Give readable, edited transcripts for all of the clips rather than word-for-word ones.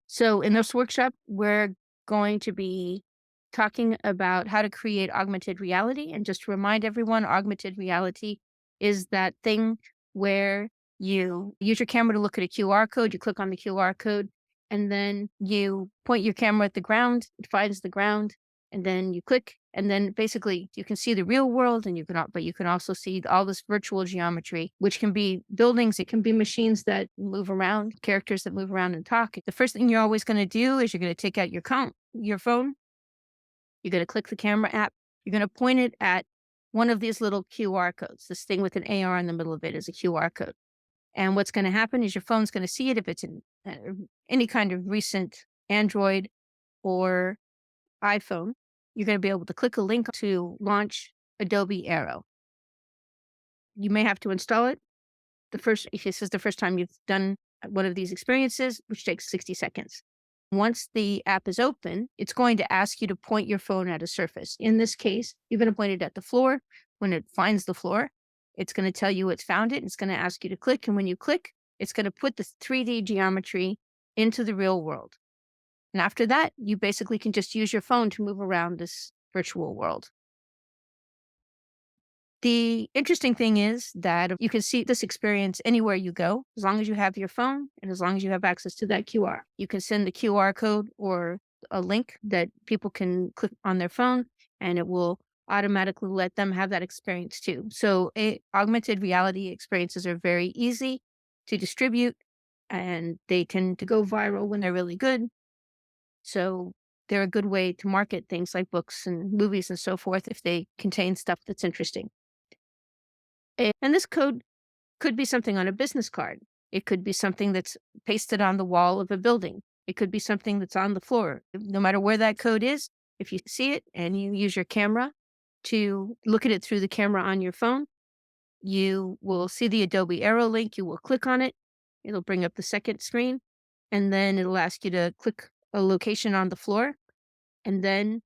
So in this workshop, we're going to be talking about how to create augmented reality. And just to remind everyone, augmented reality is that thing where you use your camera to look at a QR code, you click on the QR code, and then you point your camera at the ground, it finds the ground, and then you click, and then basically you can see the real world, and but you can also see all this virtual geometry, which can be buildings, it can be machines that move around, characters that move around and talk. The first thing you're always going to do is you're going to take out your phone, you're going to click the camera app, you're going to point it at one of these little QR codes. This thing with an AR in the middle of it is a QR code. And what's going to happen is your phone's going to see it if it's in any kind of recent Android or iPhone. You're going to be able to click a link to launch Adobe Aero. You may have to install it if this is the first time you've done one of these experiences, which takes 60 seconds. Once the app is open, it's going to ask you to point your phone at a surface. In this case, you're going to point it at the floor. When it finds the floor, it's going to tell you it's found it. It's going to ask you to click. And when you click, it's going to put the 3D geometry into the real world. And after that, you basically can just use your phone to move around this virtual world. The interesting thing is that you can see this experience anywhere you go, as long as you have your phone and as long as you have access to that QR. You can send the QR code or a link that people can click on their phone, and it will automatically let them have that experience too. So augmented reality experiences are very easy to distribute, and they tend to go viral when they're really good. So they're a good way to market things like books and movies and so forth if they contain stuff that's interesting. And this code could be something on a business card. It could be something that's pasted on the wall of a building. It could be something that's on the floor. No matter where that code is, if you see it and you use your camera to look at it through the camera on your phone, you will see the Adobe Aero link. You will click on it. It'll bring up the second screen, and then it'll ask you to click a location on the floor. And then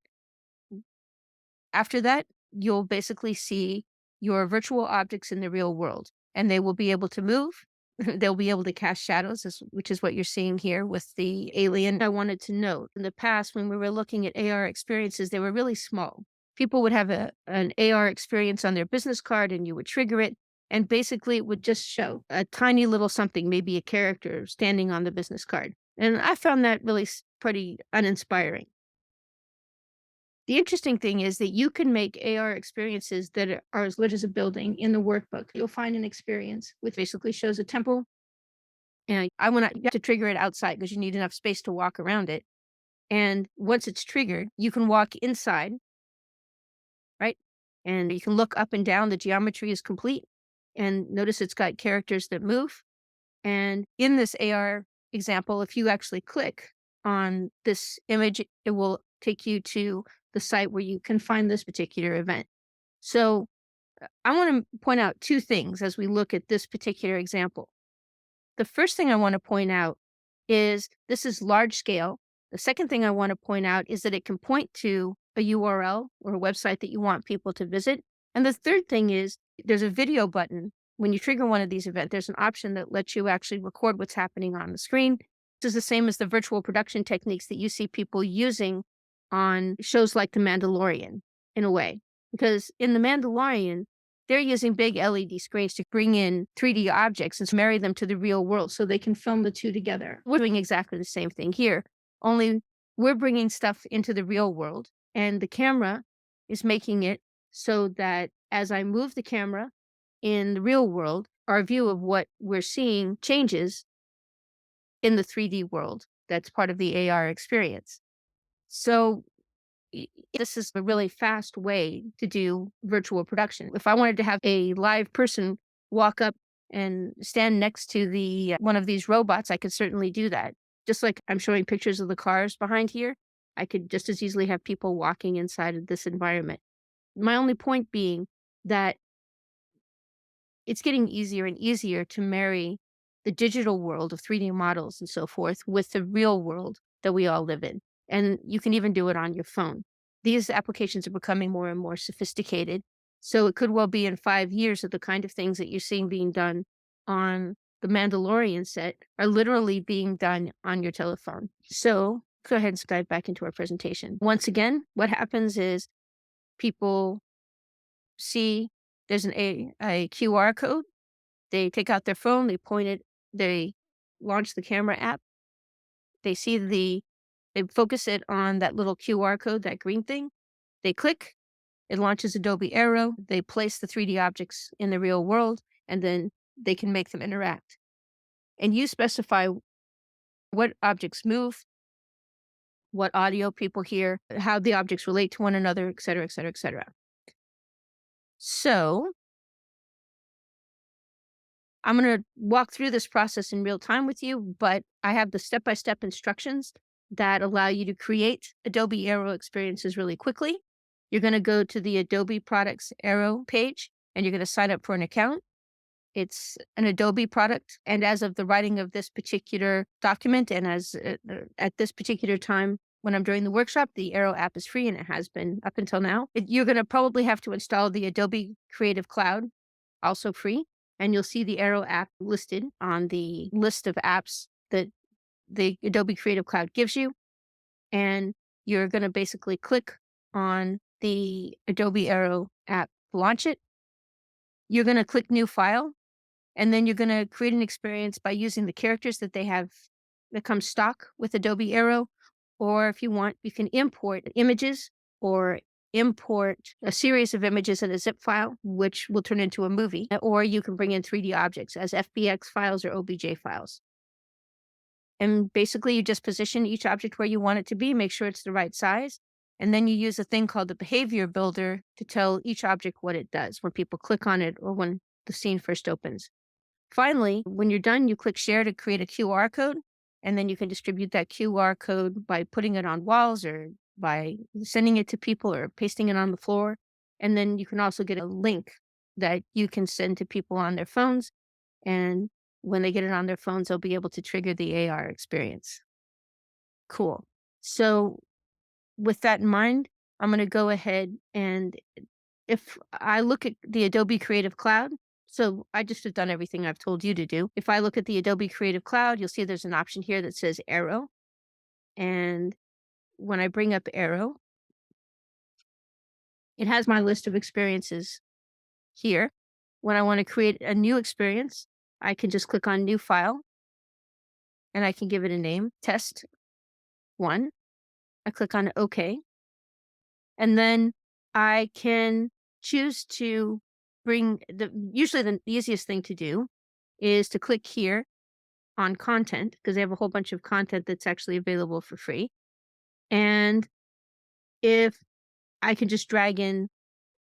after that, you'll basically see your virtual objects in the real world, and they will be able to move. They'll be able to cast shadows, which is what you're seeing here with the alien. I wanted to note in the past, when we were looking at AR experiences, they were really small. People would have an AR experience on their business card, and you would trigger it. And basically, it would just show a tiny little something, maybe a character standing on the business card. And I found that really pretty uninspiring. The interesting thing is that you can make AR experiences that are as large as a building in the workbook. You'll find an experience which basically shows a temple. And you have to trigger it outside because you need enough space to walk around it. And once it's triggered, you can walk inside, right? And you can look up and down. The geometry is complete. And notice it's got characters that move. And in this AR example, if you actually click on this image, it will take you to the site where you can find this particular event. So I want to point out two things as we look at this particular example. The first thing I want to point out is this is large scale. The second thing I want to point out is that it can point to a URL or a website that you want people to visit. And the third thing is there's a video button. When you trigger one of these events, there's an option that lets you actually record what's happening on the screen. This is the same as the virtual production techniques that you see people using on shows like The Mandalorian, in a way. Because in The Mandalorian, they're using big LED screens to bring in 3D objects and marry them to the real world so they can film the two together. We're doing exactly the same thing here, only we're bringing stuff into the real world, and the camera is making it so that as I move the camera in the real world, our view of what we're seeing changes in the 3D world. That's part of the AR experience. So this is a really fast way to do virtual production. If I wanted to have a live person walk up and stand next to one of these robots, I could certainly do that. Just like I'm showing pictures of the cars behind here, I could just as easily have people walking inside of this environment. My only point being that it's getting easier and easier to marry the digital world of 3D models and so forth with the real world that we all live in. And you can even do it on your phone. These applications are becoming more and more sophisticated. So it could well be in 5 years of the kind of things that you're seeing being done on the Mandalorian set are literally being done on your telephone. So go ahead and dive back into our presentation. Once again, what happens is people see there's a QR code. They take out their phone, they point it, they launch the camera app. They see they focus it on that little QR code, that green thing. They click, it launches Adobe Aero. They place the 3D objects in the real world, and then they can make them interact. And you specify what objects move, what audio people hear, how the objects relate to one another, et cetera, et cetera, et cetera. So I'm going to walk through this process in real time with you, but I have the step-by-step instructions that allow you to create Adobe Aero experiences really quickly. You're going to go to the Adobe Products Aero page, and you're going to sign up for an account. It's an Adobe product, and as of the writing of this particular document, and as at this particular time when I'm doing the workshop, the Aero app is free, and it has been up until now. You're going to probably have to install the Adobe Creative Cloud, also free, and you'll see the Aero app listed on the list of apps that the Adobe Creative Cloud gives you. And you're going to basically click on the Adobe Aero app to launch it. You're going to click New File, and then you're going to create an experience by using the characters that they have that come stock with Adobe Aero. Or if you want, you can import images or import a series of images in a zip file, which will turn into a movie. Or you can bring in 3D objects as FBX files or OBJ files. And basically, you just position each object where you want it to be, make sure it's the right size. And then you use a thing called the behavior builder to tell each object what it does when people click on it or when the scene first opens. Finally, when you're done, you click share to create a QR code, and then you can distribute that QR code by putting it on walls or by sending it to people or pasting it on the floor. And then you can also get a link that you can send to people on their phones. And when they get it on their phones, they'll be able to trigger the AR experience. Cool. So with that in mind, I'm going to go ahead and if I look at the Adobe Creative Cloud, so I just have done everything I've told you to do. If I look at the Adobe Creative Cloud, you'll see there's an option here that says Aero. And when I bring up Aero, it has my list of experiences here. When I want to create a new experience, I can just click on New File, and I can give it a name, Test 1. I click on OK. And then I can choose to usually the easiest thing to do is to click here on content, because they have a whole bunch of content that's actually available for free. And if I can just drag in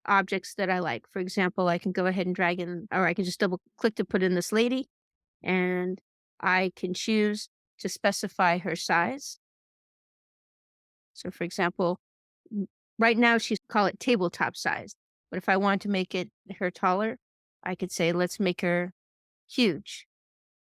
objects that I like, for example, I can go ahead and drag in, or I can just double click to put in this lady, and I can choose to specify her size. So for example, right now she's call it tabletop size. But if I want to make her taller, I could say, let's make her huge,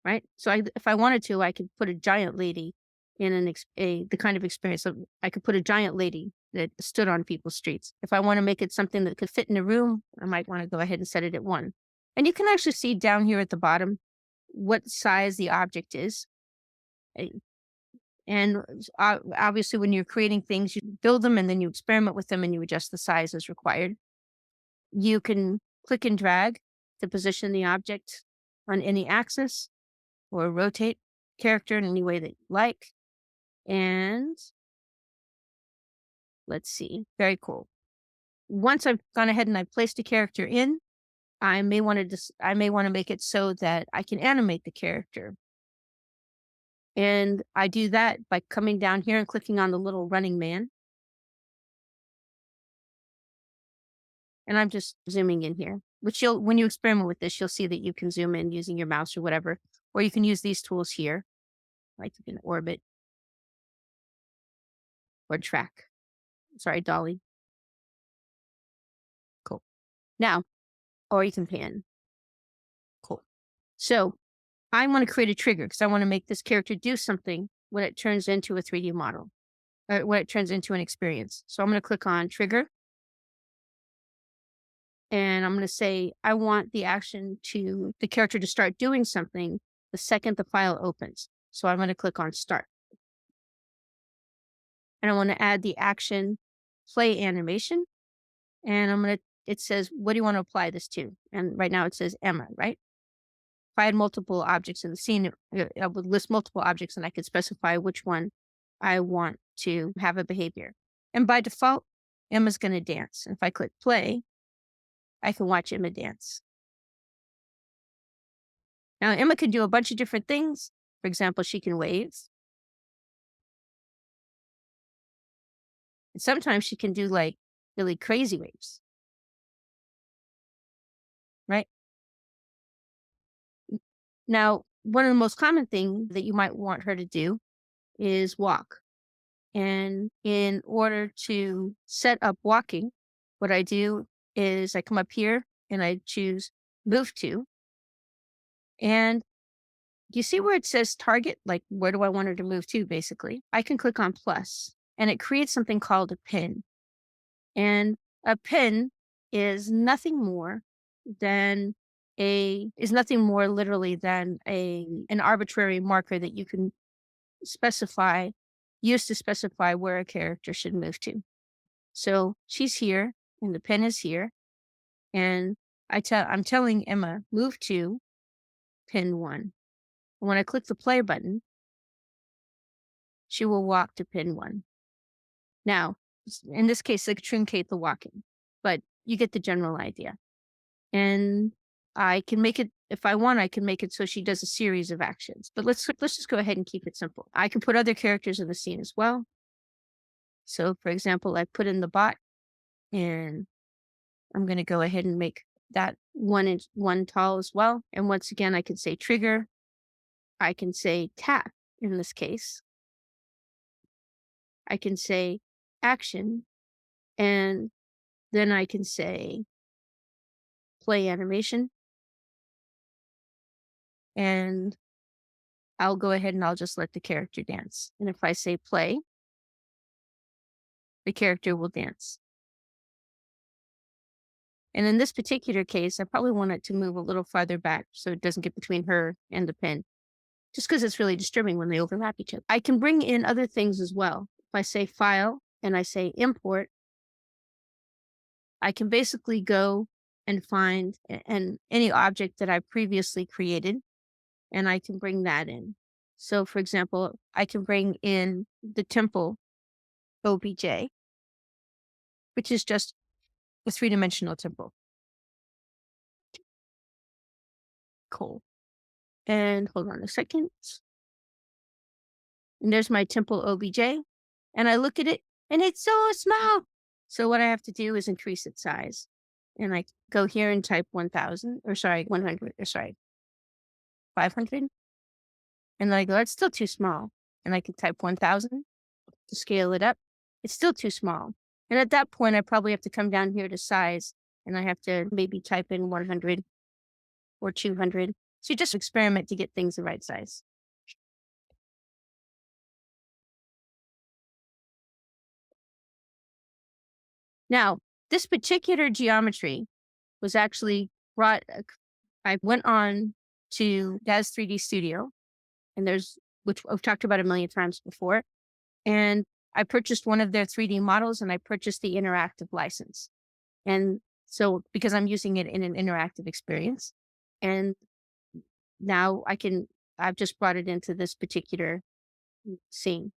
right? So if I wanted to, I could put a giant lady in the kind of experience of, I could put a giant lady that stood on people's streets. If I want to make it something that could fit in a room, I might want to go ahead and set it at 1. And you can actually see down here at the bottom what size the object is. And obviously, when you're creating things, you build them and then you experiment with them and you adjust the size as required. You can click and drag to position the object on any axis or rotate character in any way that you like. And let's see, very cool. Once I've gone ahead and I've placed a character in, I may want to make it so that I can animate the character. And I do that by coming down here and clicking on the little running man. And I'm just zooming in here, which when you experiment with this, you'll see that you can zoom in using your mouse or whatever, or you can use these tools here, like you can orbit or track. Sorry, dolly. Cool. Now, or you can pan. Cool. So I want to create a trigger because I want to make this character do something when it turns into a 3D model, or when it turns into an experience. So I'm going to click on trigger. And I'm going to say, I want the character to start doing something the second the file opens. So I'm going to click on Start. And I want to add the action play animation. And it says, what do you want to apply this to? And right now it says Emma, right? If I had multiple objects in the scene, I would list multiple objects and I could specify which one I want to have a behavior. And by default, Emma's going to dance. And if I click play, I can watch Emma dance. Now, Emma can do a bunch of different things. For example, she can wave. And sometimes she can do like really crazy waves, right? Now, one of the most common things that you might want her to do is walk. And in order to set up walking, what I do is I come up here and I choose move to. And you see where it says target? Like, where do I want her to move to, basically? I can click on plus, and it creates something called a pin. And a pin is nothing more than nothing more literally than an arbitrary marker that you can specify, use to specify where a character should move to. So she's here and the pin is here. And I'm telling Emma, move to pin 1. And when I click the play button, she will walk to pin 1. Now, in this case, I truncate the walking, but you get the general idea. And I can make it, if I want, I can make it so she does a series of actions. But let's just go ahead and keep it simple. I can put other characters in the scene as well. So for example, I put in the bot and I'm going to go ahead and make that 1 tall as well. And once again, I can say trigger. I can say tap in this case. I can say action. And then I can say play animation. And I'll go ahead and I'll just let the character dance. And if I say play, the character will dance. And in this particular case, I probably want it to move a little farther back so it doesn't get between her and the pin, just because it's really disturbing when they overlap each other. I can bring in other things as well. If I say file and I say import, I can basically go and find any object that I previously created, and I can bring that in. So for example, I can bring in the temple OBJ, which is just a 3-dimensional temple. Cool. And hold on a second. And there's my temple OBJ. And I look at it and it's so small. So what I have to do is increase its size. And I go here and type 1,000, or sorry, 100, or sorry, 500. And then I go, it's still too small. And I can type 1,000 to scale it up. It's still too small. And at that point, I probably have to come down here to size and I have to maybe type in 100 or 200. So you just experiment to get things the right size. Now, this particular geometry was actually brought, I went on to Daz 3D Studio, and which I've talked about a million times before. And I purchased one of their 3D models and I purchased the interactive license. And so, because I'm using it in an interactive experience, and now I've just brought it into this particular scene.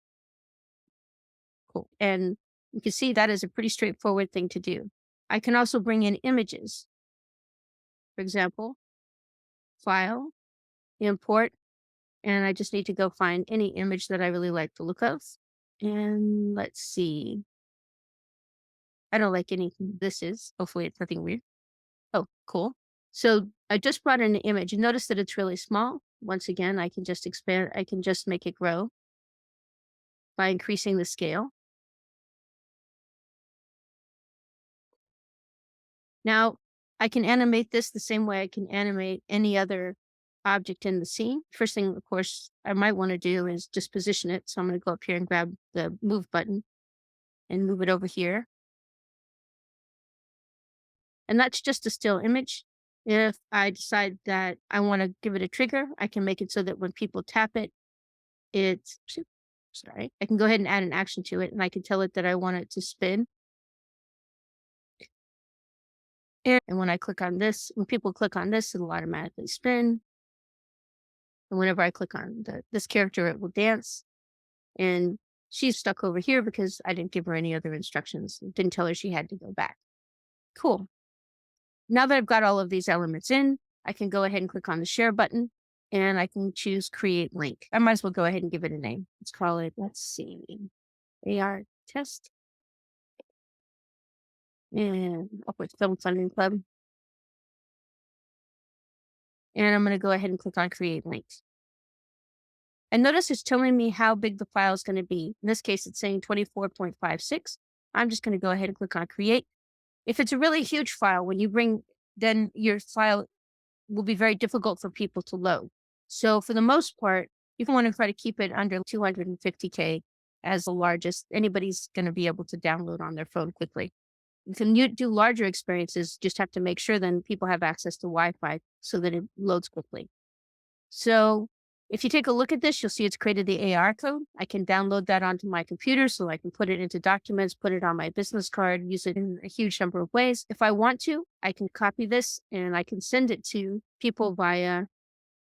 Cool. And you can see that is a pretty straightforward thing to do. I can also bring in images. For example, file, import, and I just need to go find any image that I really like the look of. And let's see. I don't like anything this is. Hopefully it's nothing weird. Oh, cool. So I just brought in an image. And notice that it's really small. Once again, I can just expand. I can just make it grow by increasing the scale. Now, I can animate this the same way I can animate any other object in the scene. First thing, of course, I might want to do is just position it. So I'm going to go up here and grab the move button and move it over here. And that's just a still image. If I decide that I want to give it a trigger, I can make it so that when people tap it, it's sorry. I can go ahead and add an action to it and I can tell it that I want it to spin. And when I click on this, when people click on this, it'll automatically spin. And whenever I click on this character, it will dance. And she's stuck over here because I didn't give her any other instructions. Didn't tell her she had to go back. Cool. Now that I've got all of these elements in, I can go ahead and click on the share button and I can choose create link. I might as well go ahead and give it a name. Let's call it, let's see, AR test and Upwards Film Funding Club. And I'm going to go ahead and click on create links. And notice it's telling me how big the file is going to be. In this case, it's saying 24.56. I'm just going to go ahead and click on create. If it's a really huge file, then your file will be very difficult for people to load. So for the most part, you can want to try to keep it under 250K as the largest anybody's going to be able to download on their phone quickly. If you do larger experiences, just have to make sure then people have access to Wi-Fi so that it loads quickly. So if you take a look at this, you'll see it's created the AR code. I can download that onto my computer so I can put it into documents, put it on my business card, use it in a huge number of ways. If I want to, I can copy this and I can send it to people via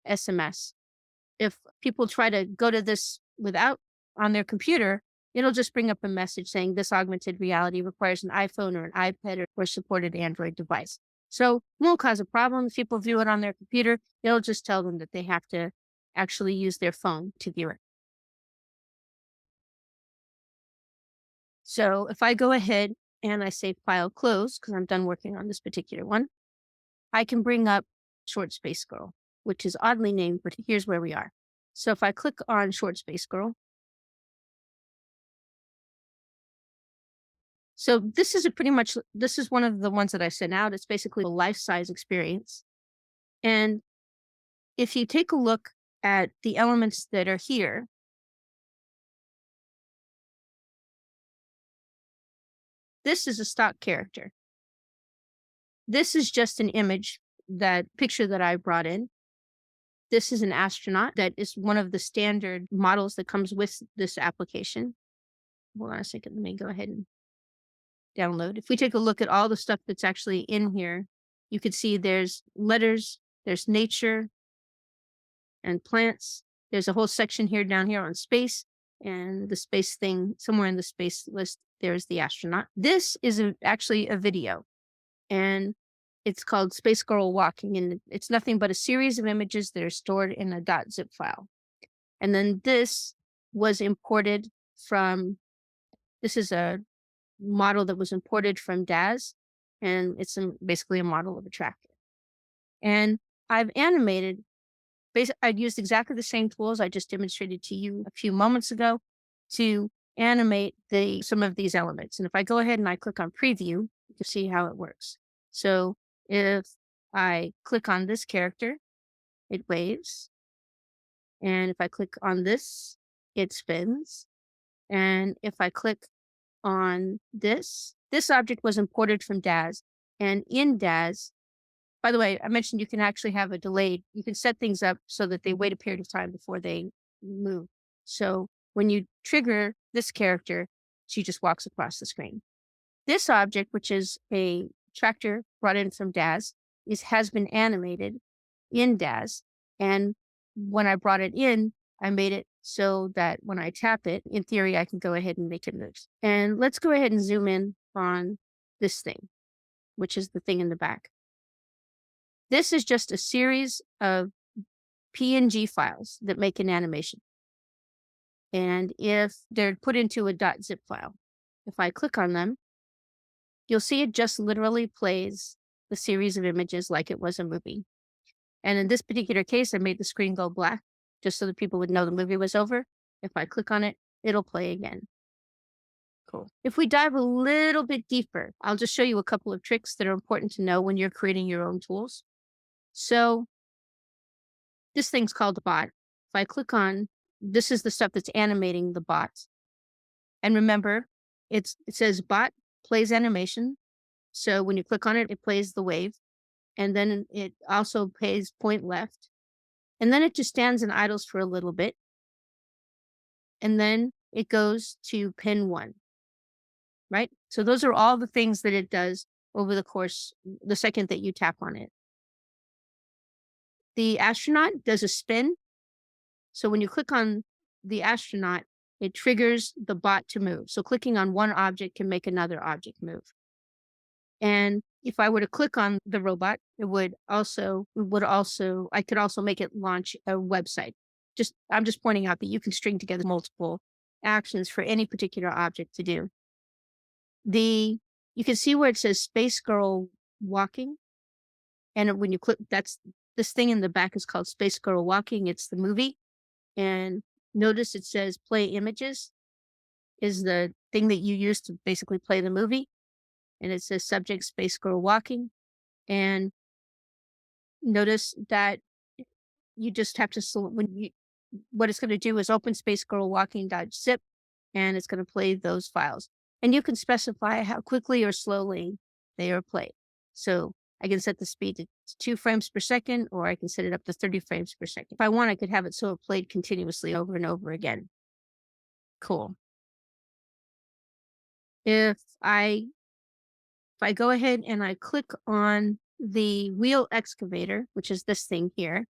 SMS. If people try to go to this without on their computer, it'll just bring up a message saying this augmented reality requires an iPhone or an iPad or supported Android device. So it won't cause a problem. If people view it on their computer, it'll just tell them that they have to actually use their phone to view it. So if I go ahead and I say file close, because I'm done working on this particular one, I can bring up Short Space Girl, which is oddly named, but here's where we are. So if I click on Short Space Girl, so this is one of the ones that I sent out. It's basically a life-size experience. And if you take a look at the elements that are here, this is a stock character. This is just an image, that picture that I brought in. This is an astronaut that is one of the standard models that comes with this application. Hold on a second. Let me go ahead and download. If we take a look at all the stuff that's actually in here, you can see there's letters, there's nature and plants. There's a whole section here down here on space, and the space thing somewhere in the space list. There's the astronaut. This is actually a video, and it's called Space Girl Walking, and it's nothing but a series of images that are stored in a .zip file. And then this was imported from, this is a model that was imported from DAZ, and it's basically a model of a tractor. And I've animated, I'd used exactly the same tools I just demonstrated to you a few moments ago to animate some of these elements. And if I go ahead and I click on preview, you can see how it works. So if I click on this character, it waves. And if I click on this, it spins. And if I click on this object was imported from DAZ. And in DAZ, by the way, I mentioned you can actually have a delayed, you can set things up so that they wait a period of time before they move. So when you trigger this character, she just walks across the screen. This object, which is a tractor brought in from DAZ, has been animated in DAZ. And when I brought it in, I made it so that when I tap it, in theory, I can go ahead and make it move. And let's go ahead and zoom in on this thing, which is the thing in the back. This is just a series of PNG files that make an animation. And if they're put into a .zip file, if I click on them, you'll see it just literally plays the series of images like it was a movie. And in this particular case, I made the screen go black just so that people would know the movie was over. If I click on it, it'll play again. Cool. If we dive a little bit deeper, I'll just show you a couple of tricks that are important to know when you're creating your own tools. So this thing's called a bot. If I click on, this is the stuff that's animating the bot. And remember, it says bot plays animation. So when you click on it, it plays the wave. and then it also plays point left, and then it just stands and idles for a little bit, and then it goes to pin 1, right? So those are all the things that it does over the course the second that you tap on it. The astronaut does a spin. So when you click on the astronaut, it triggers the bot to move. So clicking on one object can make another object move. And if I were to click on the robot, I could also make it launch a website. I'm just pointing out that you can string together multiple actions for any particular object to do. You can see where it says Space Girl Walking. And when you click, this thing in the back is called Space Girl Walking. It's the movie. And notice it says play images is the thing that you use to basically play the movie. And it says subject Space Girl Walking. And notice that you just have to what it's going to do is open Space Girl Walking.zip, and it's going to play those files. And you can specify how quickly or slowly they are played. So I can set the speed to 2 frames per second, or I can set it up to 30 frames per second. If I want, I could have it so it played continuously over and over again. Cool. If I go ahead and I click on the wheel excavator, which is this thing here,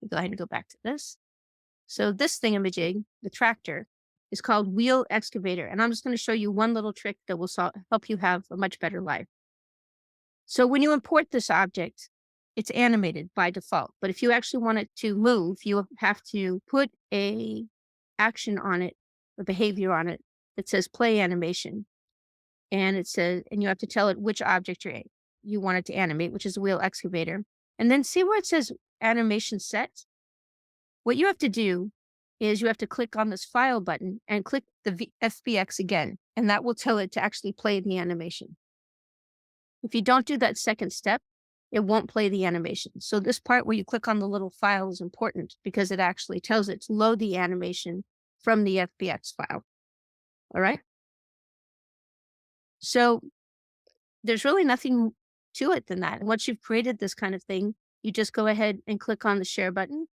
go ahead and go back to this. So this thingamajig, the tractor, is called wheel excavator. And I'm just going to show you one little trick that will help you have a much better life. So when you import this object, it's animated by default. But if you actually want it to move, you have to put a action on it, a behavior on it that says play animation. And you have to tell it which object you want it to animate, which is the wheel excavator. And then see where it says animation set. What you have to do is you have to click on this file button and click the FBX again, and that will tell it to actually play the animation. If you don't do that second step, it won't play the animation. So this part where you click on the little file is important because it actually tells it to load the animation from the FBX file. All right. So there's really nothing to it than that. Once you've created this kind of thing, you just go ahead and click on the share button.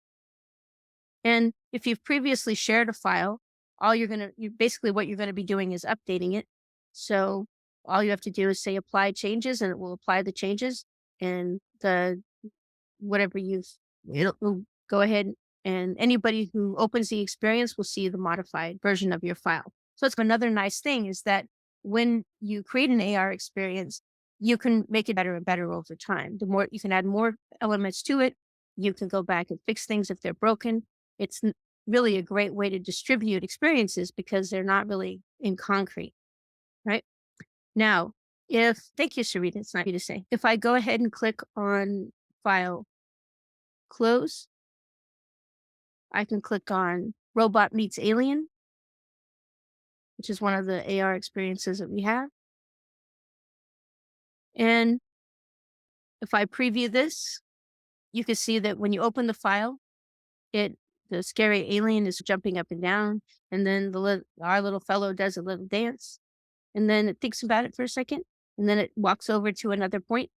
And if you've previously shared a file, basically what you're going to be doing is updating it. So all you have to do is say apply changes, and it will apply the changes, and it'll go ahead, and anybody who opens the experience will see the modified version of your file. So it's another nice thing is that when you create an AR experience, you can make it better and better over time. The more you can add more elements to it, you can go back and fix things if they're broken. It's really a great way to distribute experiences because they're not really in concrete, right? Now, thank you, Sarita, it's not you to say. If I go ahead and click on File, Close, I can click on Robot Meets Alien, which is one of the AR experiences that we have. And if I preview this, you can see that when you open the file, the scary alien is jumping up and down, and then our little fellow does a little dance, and then it thinks about it for a second, and then it walks over to another point,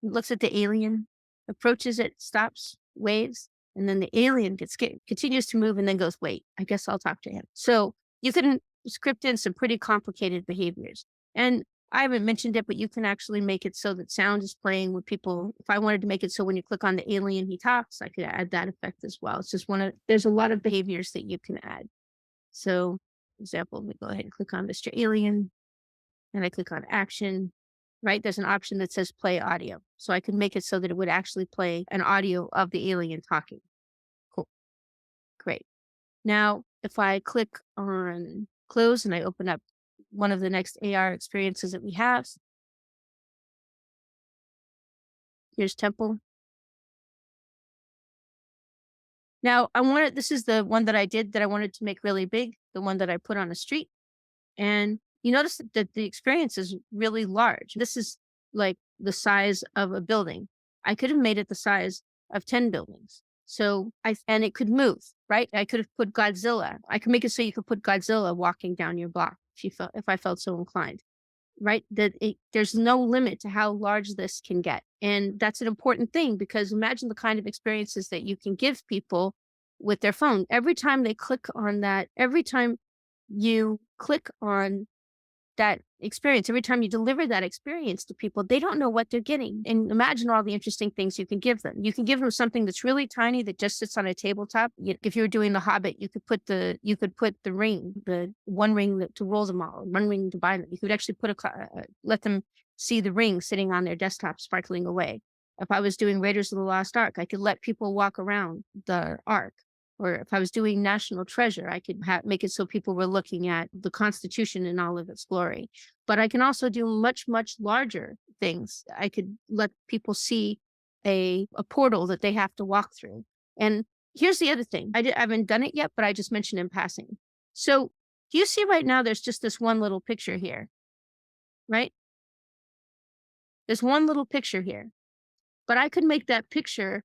looks at the alien, approaches it, stops, waves, and then the alien continues to move and then goes, wait, I guess I'll talk to him. So you can script in some pretty complicated behaviors. And I haven't mentioned it, but you can actually make it so that sound is playing with people. If I wanted to make it so when you click on the alien, he talks, I could add that effect as well. It's just there's a lot of behaviors that you can add. So, for example, let me go ahead and click on Mr. Alien, and I click on action, right? There's an option that says play audio. So I can make it so that it would actually play an audio of the alien talking. Cool. Great. Now, if I click on close and I open up one of the next AR experiences that we have, here's Temple. Now, this is the one that I wanted to make really big, the one that I put on the street. And you notice that the experience is really large. This is like the size of a building. I could have made it the size of 10 buildings. And it could move, right? I could have put Godzilla. I could make it so you could put Godzilla walking down your block if I felt so inclined. right? There's no limit to how large this can get. And that's an important thing because imagine the kind of experiences that you can give people with their phone. Every time they click on that, every time you click on that experience, every time you deliver that experience to people, they don't know what they're getting. And imagine all the interesting things you can give them. You can give them something that's really tiny that just sits on a tabletop. If you were doing The Hobbit, you could put the ring, the one ring to rule them all, one ring to bind them. You could actually let them see the ring sitting on their desktop sparkling away. If I was doing Raiders of the Lost Ark, I could let people walk around the Ark. Or if I was doing National Treasure, I could make it so people were looking at the Constitution in all of its glory. But I can also do much, much larger things. I could let people see a portal that they have to walk through. And here's the other thing. I haven't done it yet, but I just mentioned in passing. So do you see right now there's just this one little picture here, right? There's one little picture here. But I could make that picture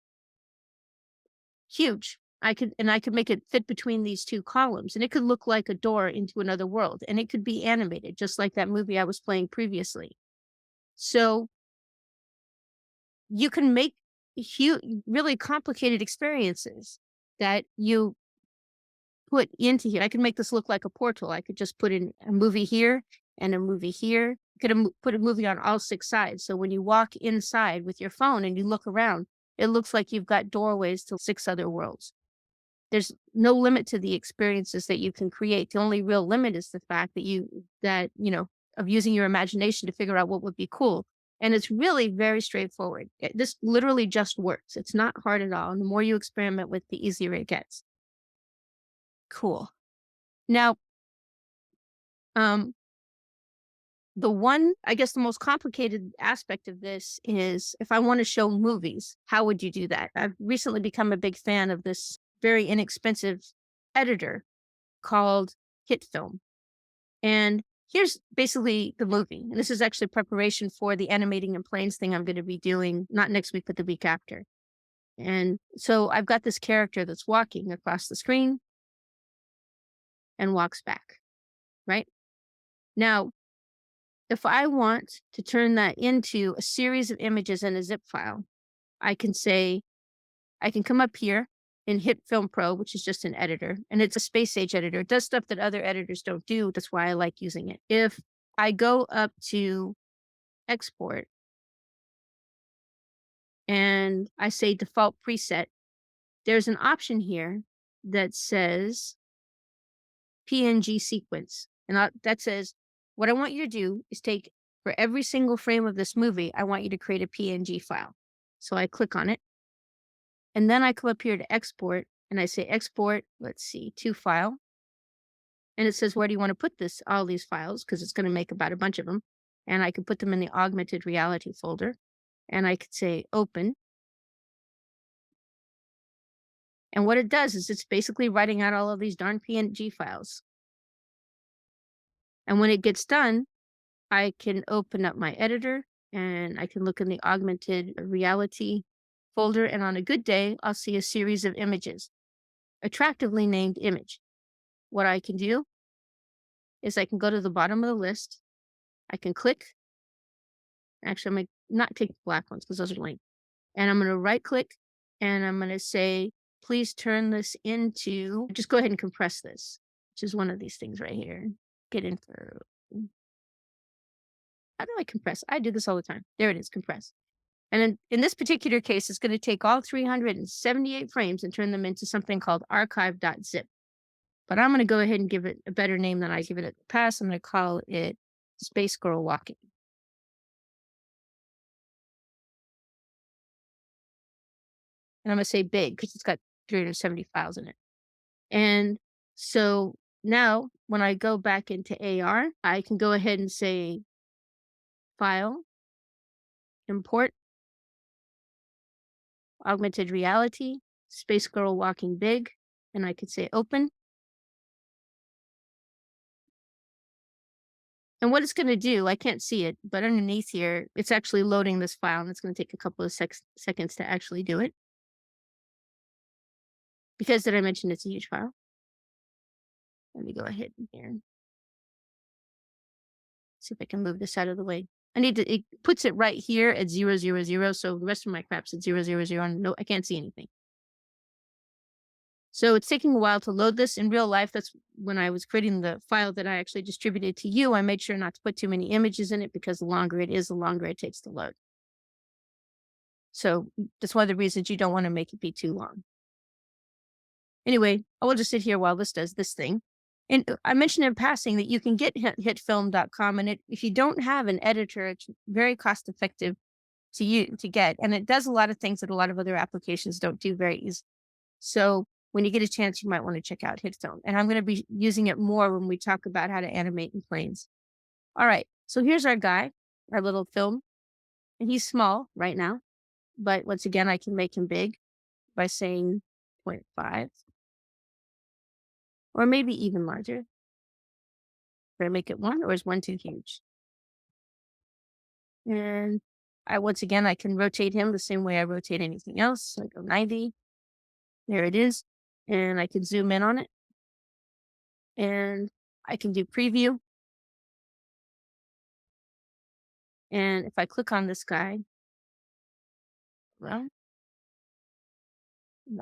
huge. I could make it fit between these 2 columns, and it could look like a door into another world, and it could be animated just like that movie I was playing previously. So, you can make really complicated experiences that you put into here. I could make this look like a portal. I could just put in a movie here and a movie here. Could put a movie on all 6 sides, so when you walk inside with your phone and you look around, it looks like you've got doorways to 6 other worlds. There's no limit to the experiences that you can create. The only real limit is the fact of using your imagination to figure out what would be cool. And it's really very straightforward. This literally just works. It's not hard at all. And the more you experiment with, the easier it gets. Cool. Now, um, I guess the most complicated aspect of this is if I want to show movies, how would you do that? I've recently become a big fan of this very inexpensive editor called Hit Film. And here's basically the movie. And this is actually preparation for the animating in planes thing I'm going to be doing, not next week, but the week after. And so I've got this character that's walking across the screen and walks back, right? Now, if I want to turn that into a series of images in a zip file, I can say, I can come up here and hit Film Pro, which is just an editor, and it's a space age editor. It does stuff that other editors don't do. That's why I like using it. If I go up to export and I say default preset, there's an option here that says PNG sequence. And that says, what I want you to do is take for every single frame of this movie, I want you to create a PNG file. So I click on it. And then I come up here to export and I say export, let's see, to file. And it says, where do you want to put all these files? Because it's going to make about a bunch of them. And I can put them in the Augmented Reality folder. And I could say open. And what it does is it's basically writing out all of these darn PNG files. And when it gets done, I can open up my editor and I can look in the Augmented Reality folder. And on a good day, I'll see a series of images, attractively named image. What I can do is I can go to the bottom of the list. I can click. Actually, I'm going to not take the black ones because those are lame. And I'm going to right click and I'm going to say, please turn this into, just go ahead and compress this, which is one of these things right here. Get in for, how do I compress? I do this all the time. There it is, compress. And then in this particular case, it's going to take all 378 frames and turn them into something called archive.zip. But I'm going to go ahead and give it a better name than I give it in the past. I'm going to call it Space Girl Walking. And I'm going to say big because it's got 370 files in it. And so now when I go back into AR, I can go ahead and say file, import, augmented reality, Space Girl Walking Big, and I could say open. And what it's going to do, I can't see it, but underneath here, it's actually loading this file and it's going to take a couple of seconds to actually do it. Because did I mention it's a huge file? Let me go ahead here. see if I can move this out of the way. It puts it right here at 0, 0, 0. So the rest of my crap's at 0, 0, 0. And no, I can't see anything. So it's taking a while to load this. In real life, that's when I was creating the file that I actually distributed to you. I made sure not to put too many images in it because the longer it is, the longer it takes to load. So that's one of the reasons you don't want to make it be too long. Anyway, I will just sit here while this does this thing. And I mentioned in passing that you can get hitfilm.com, and if you don't have an editor, it's very cost effective to get, and it does a lot of things that a lot of other applications don't do very easy. So when you get a chance, you might want to check out HitFilm, and I'm going to be using it more when we talk about how to animate in planes. All right, so here's our guy, our little film, and he's small right now, but once again, I can make him big by saying 0.5. Or maybe even larger. Should I make it 1, or is 1 too huge? And once again, I can rotate him the same way I rotate anything else. So I go 90. There it is. And I can zoom in on it. And I can do preview. And if I click on this guy, well,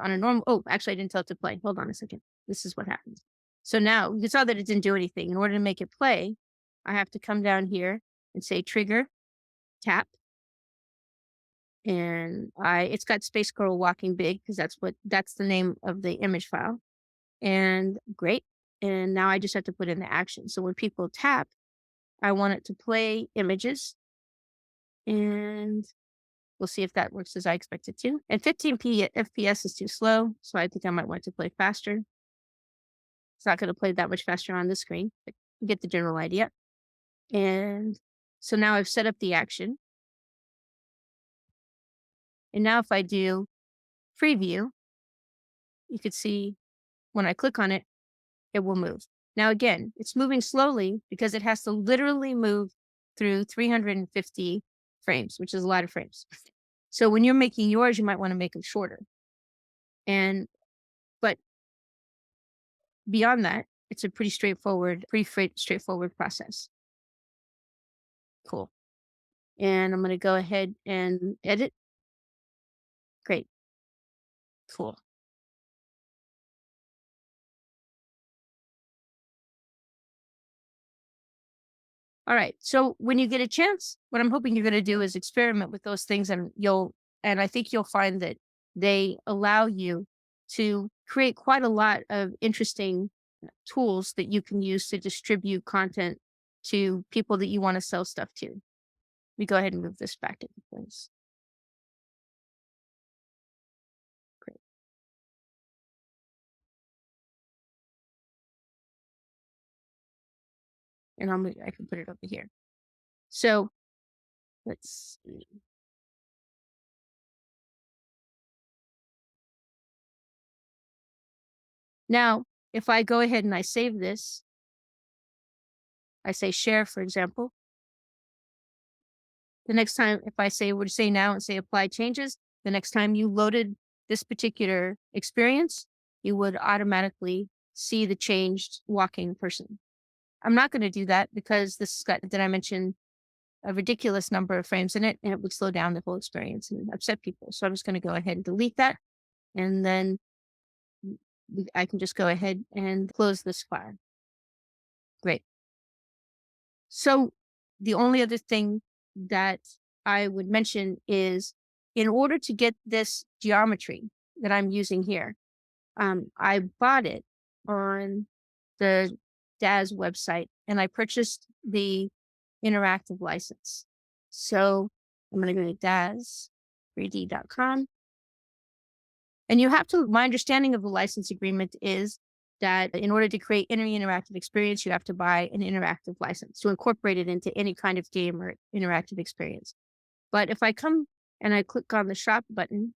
on a normal, oh, actually, I didn't tell it to play. Hold on a second. This is what happens. So now you saw that it didn't do anything. In order to make it play, I have to come down here and say trigger, tap. And it's got Space Girl walking big because that's the name of the image file. And great. And now I just have to put in the action. So when people tap, I want it to play images, and we'll see if that works as I expect it to. And 15 FPS is too slow, so I think I might want to play faster. It's not going to play that much faster on the screen, but you get the general idea. And so now I've set up the action. And now if I do preview, you could see when I click on it, it will move. Now, again, it's moving slowly because it has to literally move through 350 frames, which is a lot of frames. So when you're making yours, you might want to make them shorter. But beyond that, it's a pretty straightforward process. Cool. And I'm going to go ahead and edit. Great. Cool. All right. So when you get a chance, what I'm hoping you're going to do is experiment with those things, and I think you'll find that they allow you to create quite a lot of interesting tools that you can use to distribute content to people that you want to sell stuff to. We go ahead and move this back into place. Great. And I can put it over here. So let's see. Now, if I go ahead and I save this, I say share, for example. The next time, if I would say now and say apply changes, the next time you loaded this particular experience, you would automatically see the changed walking person. I'm not going to do that because did I mention a ridiculous number of frames in it, and it would slow down the whole experience and upset people. So I'm just going to go ahead and delete that. And then I can just go ahead and close this file. Great. So the only other thing that I would mention is, in order to get this geometry that I'm using here, I bought it on the DAZ website, and I purchased the interactive license. So I'm going to go to DAZ3D.com. And my understanding of the license agreement is that in order to create any interactive experience, you have to buy an interactive license to incorporate it into any kind of game or interactive experience. But if I come and I click on the shop button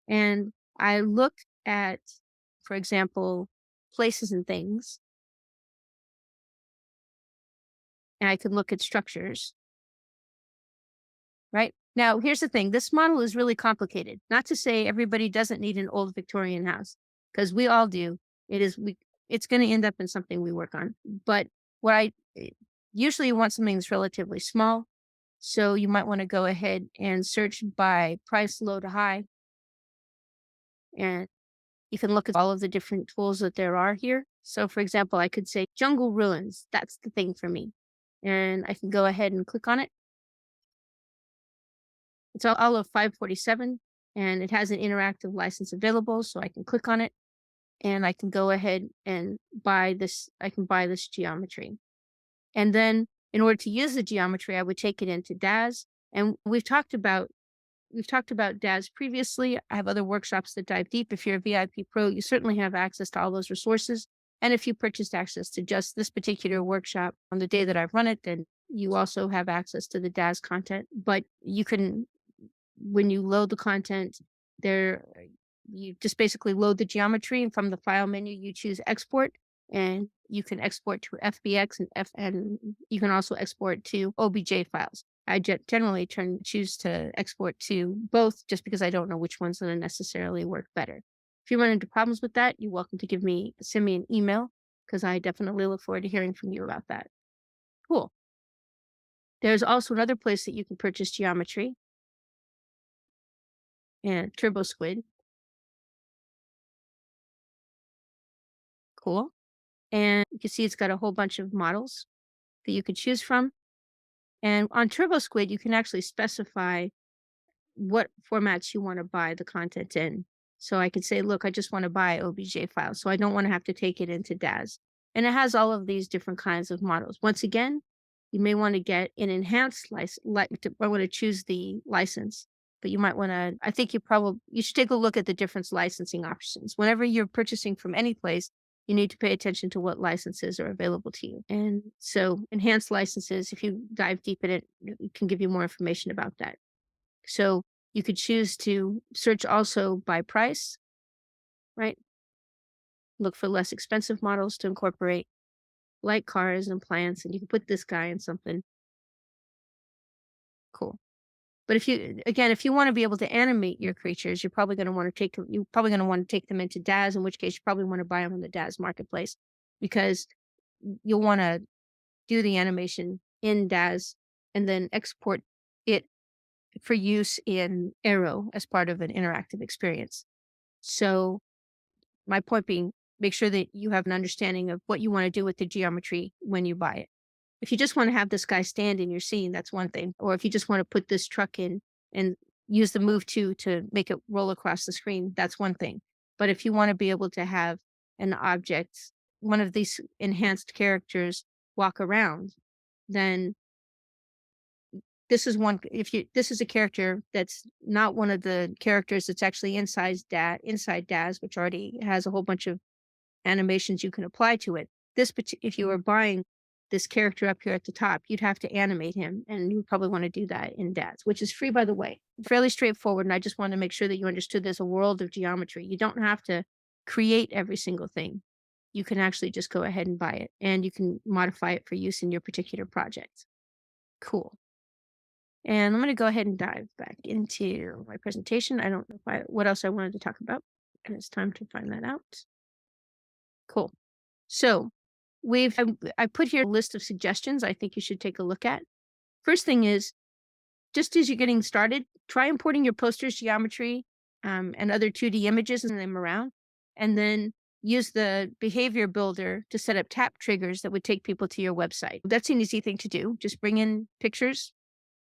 and I look at, for example, places and things, and I can look at structures, right? Now, here's the thing. This model is really complicated. Not to say everybody doesn't need an old Victorian house, because we all do. It's going to end up in something we work on. But What I usually you want something that's relatively small, so you might want to go ahead and search by price low to high, and you can look at all of the different tools that there are here. So, for example, I could say jungle ruins. That's the thing for me, and I can go ahead and click on it. It's all of 547, and it has an interactive license available, so I can click on it and I can go ahead and buy this. I can buy this geometry. And then in order to use the geometry, I would take it into DAZ. And we've talked about DAZ previously. I have other workshops that dive deep. If you're a VIP pro, you certainly have access to all those resources. And if you purchased access to just this particular workshop on the day that I've run it, then you also have access to the DAZ content. But you can when you load the content, there you just basically load the geometry, and from the file menu you choose export, and you can export to FBX and you can also export to OBJ files. I generally choose to export to both just because I don't know which one's going to necessarily work better. If you run into problems with that, you're welcome to send me an email because I definitely look forward to hearing from you about that. Cool. There's also another place that you can purchase geometry and Turbo Squid. Cool. And you can see it's got a whole bunch of models that you could choose from. And on Turbo Squid, you can actually specify what formats you want to buy the content in. So I could say, look, I just want to buy OBJ files. So I don't want to have to take it into DAZ. And it has all of these different kinds of models. Once again, you may want to get an enhanced license, I want to choose the license, but you might want to, I think you should take a look at the different licensing options. Whenever you're purchasing from any place, you need to pay attention to what licenses are available to you. And so enhanced licenses, if you dive deep in it, it can give you more information about that. So you could choose to search also by price, right? Look for less expensive models to incorporate, like cars and plants, and you can put this guy in something cool. But if you want to be able to animate your creatures, you're probably going to want to take them into DAZ, in which case you probably want to buy them on the DAZ marketplace because you'll want to do the animation in DAZ and then export it for use in Aero as part of an interactive experience. So my point being, make sure that you have an understanding of what you want to do with the geometry when you buy it. If you just want to have this guy stand in your scene, that's one thing. Or if you just want to put this truck in and use the move to make it roll across the screen, that's one thing. But if you want to be able to have an object, one of these enhanced characters walk around, then this is a character that's not one of the characters that's actually inside DAZ, which already has a whole bunch of animations you can apply to it. If you were buying this character up here at the top, you'd have to animate him, and you would probably want to do that in DAZ, which is free, by the way. Fairly straightforward, and I just wanted to make sure that you understood there's a world of geometry. You don't have to create every single thing. You can actually just go ahead and buy it, and you can modify it for use in your particular project. Cool. And I'm going to go ahead and dive back into my presentation. I don't know what else I wanted to talk about, and it's time to find that out. Cool. So I put here a list of suggestions I think you should take a look at. First thing is, just as you're getting started, try importing your posters geometry and other 2D images and them around, and then use the behavior builder to set up tap triggers that would take people to your website. That's an easy thing to do. Just bring in pictures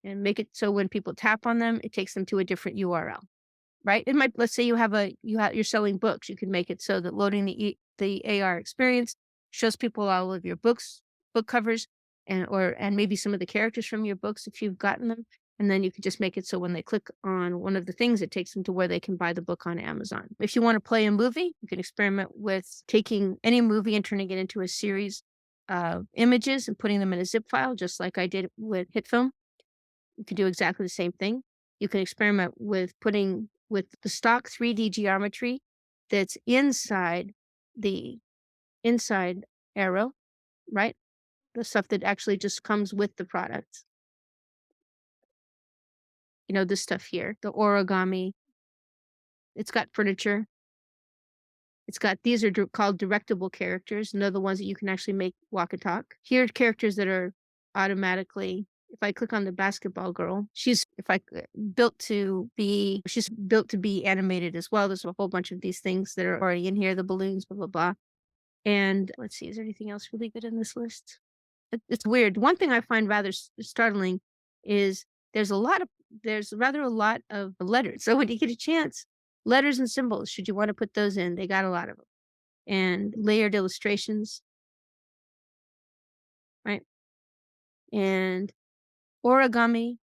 and make it so when people tap on them, it takes them to a different URL. Right? Let's say you're selling books. You can make it so that loading the AR experience shows people all of your book covers, and maybe some of the characters from your books if you've gotten them. And then you could just make it so when they click on one of the things, it takes them to where they can buy the book on Amazon. If you want to play a movie, you can experiment with taking any movie and turning it into a series of images and putting them in a zip file, just like I did with HitFilm. You can do exactly the same thing. You can experiment with putting with the stock 3D geometry that's the inside Aero, right? The stuff that actually just comes with the product. This stuff here, the origami, it's got furniture. It's got these are called directable characters, and they're the ones that you can actually make walk and talk. Here are characters that are automatically. If I click on the basketball girl, she's if I she's built to be animated as well. There's a whole bunch of these things that are already in here, the balloons, blah blah blah. And let's see, is there anything else really good in this list? It's weird. One thing I find rather startling is there's a lot of there's rather a lot of letters. So when you get a chance, letters and symbols, should you want to put those in, they got a lot of them. And layered illustrations, right? And origami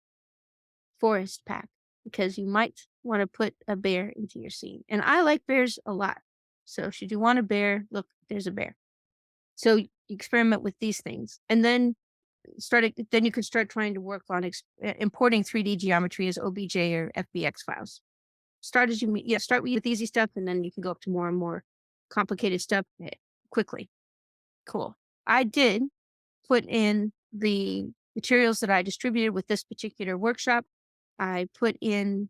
forest pack, because you might want to put a bear into your scene. And I like bears a lot. So should you want a bear, look, there's a bear. So you experiment with these things. And then you can start trying to work on importing 3D geometry as OBJ or FBX files. Start with easy stuff, and then you can go up to more and more complicated stuff quickly. Cool. I did put in the materials that I distributed with this particular workshop. I put in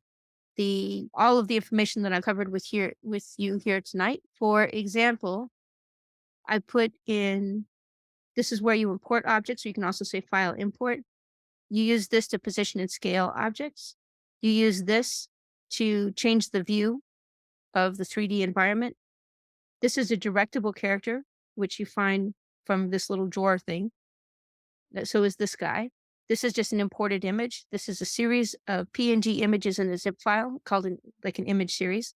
all of the information that I covered with you here tonight. For example, I put in this is where you import objects, or you can also say file import. You use this to position and scale objects. You use this to change the view of the 3D environment. This is a directable character, which you find from this little drawer thing. So is this guy. This is just an imported image. This is a series of PNG images in a zip file called like an image series.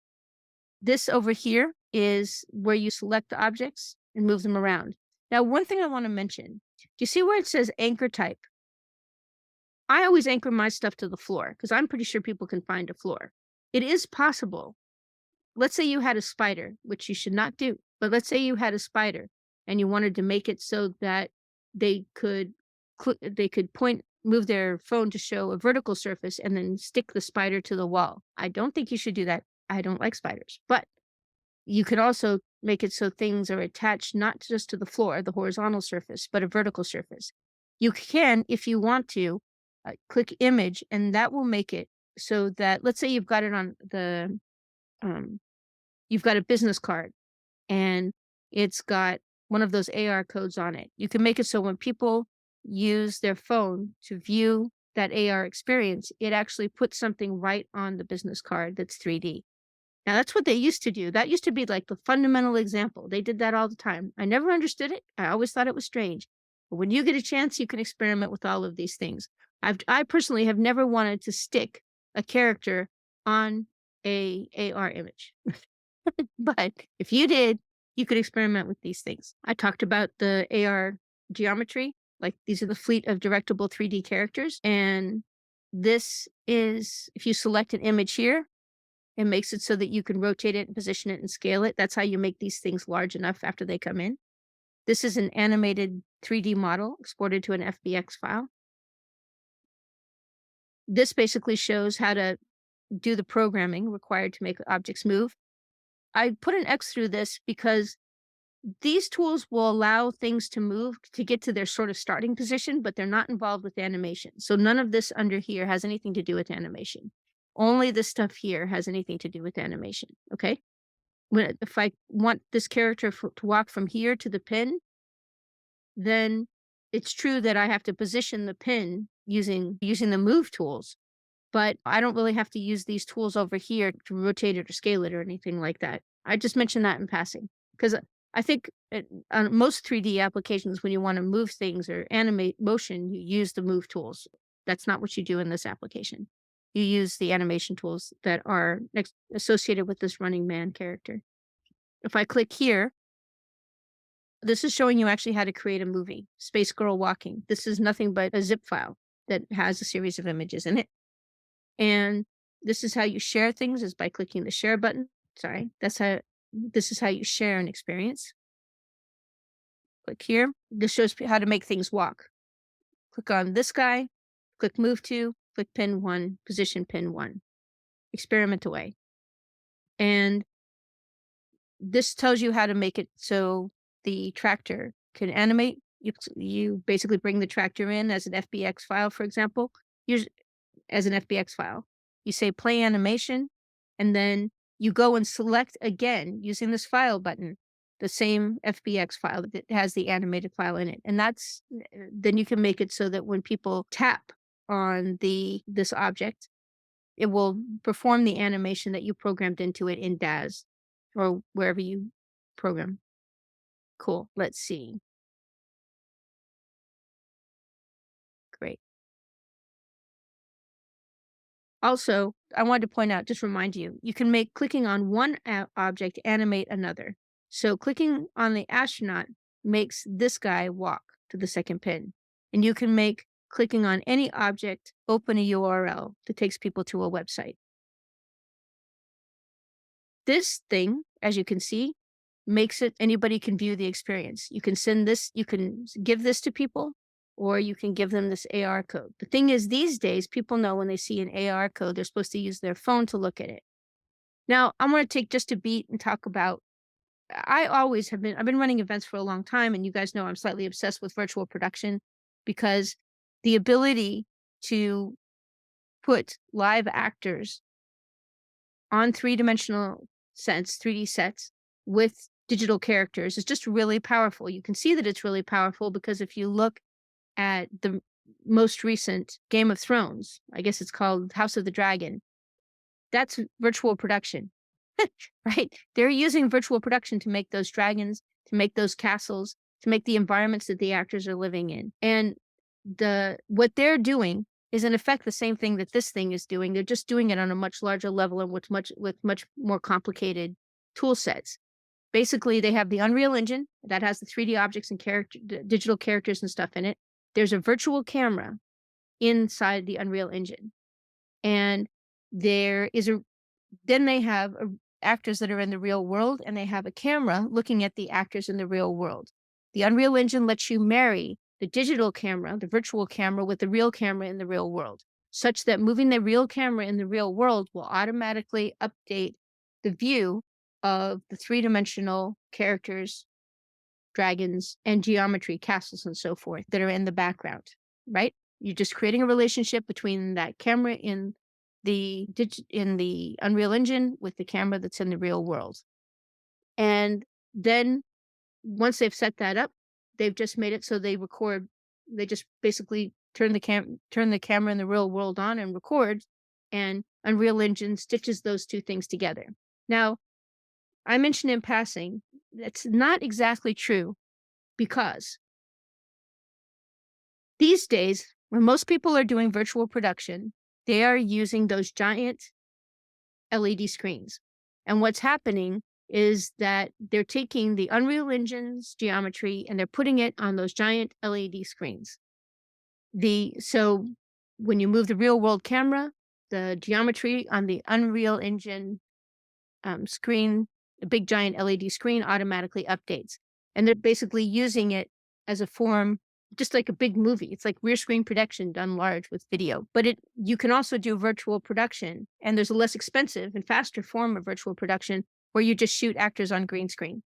This over here is where you select the objects and move them around. Now, one thing I want to mention, do you see where it says anchor type? I always anchor my stuff to the floor because I'm pretty sure people can find a floor. It is possible. Let's say you had a spider, which you should not do, but let's say you had a spider and you wanted to make it so that they could move their phone to show a vertical surface and then stick the spider to the wall. I don't think you should do that. I don't like spiders, but you can also make it so things are attached not just to the floor, the horizontal surface, but a vertical surface. You can, if you want to, click image, and that will make it so that, let's say you've got it on you've got a business card and it's got one of those AR codes on it. You can make it so when people use their phone to view that AR experience, it actually puts something right on the business card that's 3D. Now, that's what they used to do. That used to be like the fundamental example. They did that all the time. I never understood it. I always thought it was strange. But when you get a chance, you can experiment with all of these things. I personally have never wanted to stick a character on a AR image. But if you did, you could experiment with these things. I talked about the AR geometry. Like these are the fleet of directable 3D characters. And this is, if you select an image here, it makes it so that you can rotate it and position it and scale it. That's how you make these things large enough after they come in. This is an animated 3D model exported to an FBX file. This basically shows how to do the programming required to make objects move. I put an X through this because these tools will allow things to move to get to their sort of starting position, but they're not involved with animation. So none of this under here has anything to do with animation. Only this stuff here has anything to do with animation. Okay. If I want this character to walk from here to the pin, then it's true that I have to position the pin using the move tools, but I don't really have to use these tools over here to rotate it or scale it or anything like that. I just mentioned that in passing because I think on most 3D applications, when you want to move things or animate motion, you use the move tools. That's not what you do in this application. You use the animation tools that are associated with this running man character. If I click here, this is showing you actually how to create a movie, Space Girl Walking. This is nothing but a zip file that has a series of images in it. And this is how you share things, is by clicking the share button. Sorry, this is how you share an experience. Click here. This shows how to make things walk. Click on this guy, click move to, click pin 1, position pin 1. Experiment away. And this tells you how to make it so the tractor can animate. You basically bring the tractor in as an FBX file, for example, as an FBX file. You say play animation, and then you go and select again using this file button, the same FBX file that has the animated file in it. And then you can make it so that when people tap on this object, it will perform the animation that you programmed into it in DAZ or wherever you program. Cool. Let's see. Great. Also, I wanted to point out, just remind you, you can make clicking on one object animate another. So clicking on the astronaut makes this guy walk to the second pin. And you can make clicking on any object open a URL that takes people to a website. This thing, as you can see, makes it anybody can view the experience. You can send this, you can give this to people, or you can give them this AR code. The thing is, these days, people know when they see an AR code, they're supposed to use their phone to look at it. Now, I'm going to take just a beat and talk about. I've been running events for a long time, and you guys know I'm slightly obsessed with virtual production because the ability to put live actors on three-dimensional sets, 3D sets with digital characters is just really powerful. You can see that it's really powerful because if you look at the most recent Game of Thrones, I guess it's called House of the Dragon, that's virtual production, right? They're using virtual production to make those dragons, to make those castles, to make the environments that the actors are living in. And what they're doing is in effect the same thing that this thing is doing. They're just doing it on a much larger level and with much more complicated tool sets. Basically, they have the Unreal Engine that has the 3D objects and digital characters and stuff in it. There's a virtual camera inside the Unreal Engine. And there is a then they have actors that are in the real world, and they have a camera looking at the actors in the real world. The Unreal Engine lets you marry the digital camera, the virtual camera, with the real camera in the real world, such that moving the real camera in the real world will automatically update the view of the three-dimensional characters, dragons, and geometry, castles, and so forth that are in the background, right? You're just creating a relationship between that camera in the Unreal Engine with the camera that's in the real world. And then once they've set that up, they've just made it so they just basically turn the camera in the real world on and record, and Unreal Engine stitches those two things together. Now, I mentioned in passing, that's not exactly true because these days, when most people are doing virtual production, they are using those giant LED screens. And what's happening is that they're taking the Unreal Engine's geometry and they're putting it on those giant LED screens. So when you move the real world camera, the geometry on the Unreal Engine screen, a big giant LED screen, automatically updates. And they're basically using it as a form, just like a big movie. It's like rear screen production done large with video. But you can also do virtual production, and there's a less expensive and faster form of virtual production where you just shoot actors on green screen.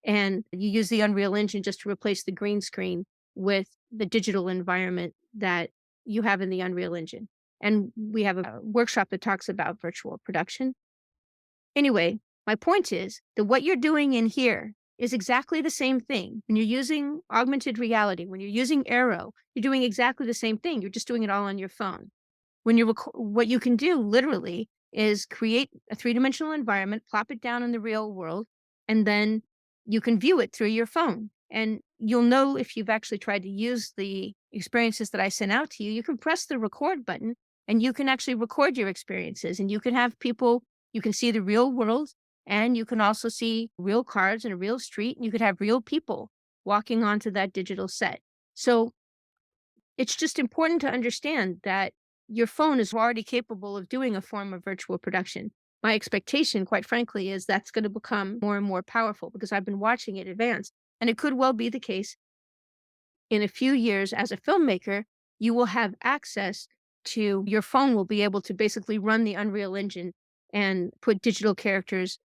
And you use the Unreal Engine just to replace the green screen with the digital environment that you have in the Unreal Engine. And we have a workshop that talks about virtual production. Anyway, my point is that what you're doing in here is exactly the same thing. When you're using augmented reality, when you're using Aero, you're doing exactly the same thing. You're just doing it all on your phone. What you can do literally is create a three-dimensional environment, plop it down in the real world, and then you can view it through your phone. And you'll know if you've actually tried to use the experiences that I sent out to you. You can press the record button and you can actually record your experiences, and you can have people, you can see the real world, and you can also see real cars in a real street, and you could have real people walking onto that digital set. So it's just important to understand that your phone is already capable of doing a form of virtual production. My expectation, quite frankly, is that's going to become more and more powerful because I've been watching it advance. And it could well be the case in a few years as a filmmaker, you will have access to your phone will be able to basically run the Unreal Engine and put digital characters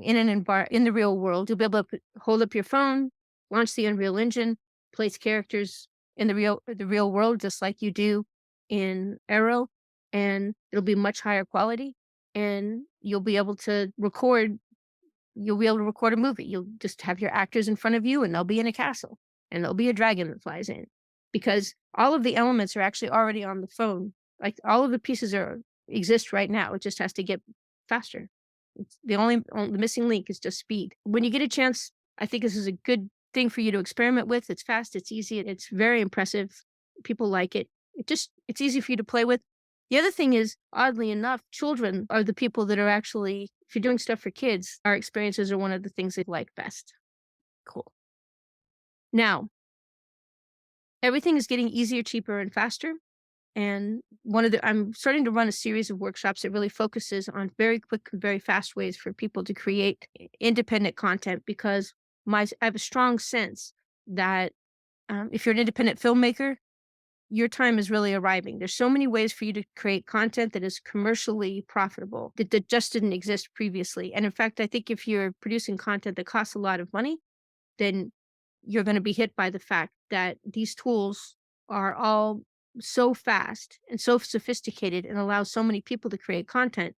in the real world. You'll be able to hold up your phone, launch the Unreal Engine, place characters in the real world just like you do in Aero, and it'll be much higher quality. And you'll be able to record you'll be able to record a movie. You'll just have your actors in front of you and they'll be in a castle and there'll be a dragon that flies in because all of the elements are actually already on the phone. Like all of the pieces are exist right now. It just has to get faster. It's the missing link is just speed. When you get a chance, I think this is a good thing for you to experiment with. It's fast, it's easy, it's very impressive. People like it. It's easy for you to play with. The other thing is, oddly enough, children are the people that are actually, if you're doing stuff for kids, our experiences are one of the things they like best. Cool. Now, everything is getting easier, cheaper, and faster. And I'm starting to run a series of workshops that really focuses on very quick, very fast ways for people to create independent content because I have a strong sense that if you're an independent filmmaker, your time is really arriving. There's so many ways for you to create content that is commercially profitable that just didn't exist previously. And in fact, I think if you're producing content that costs a lot of money, then you're going to be hit by the fact that these tools are all so fast and so sophisticated and allow so many people to create content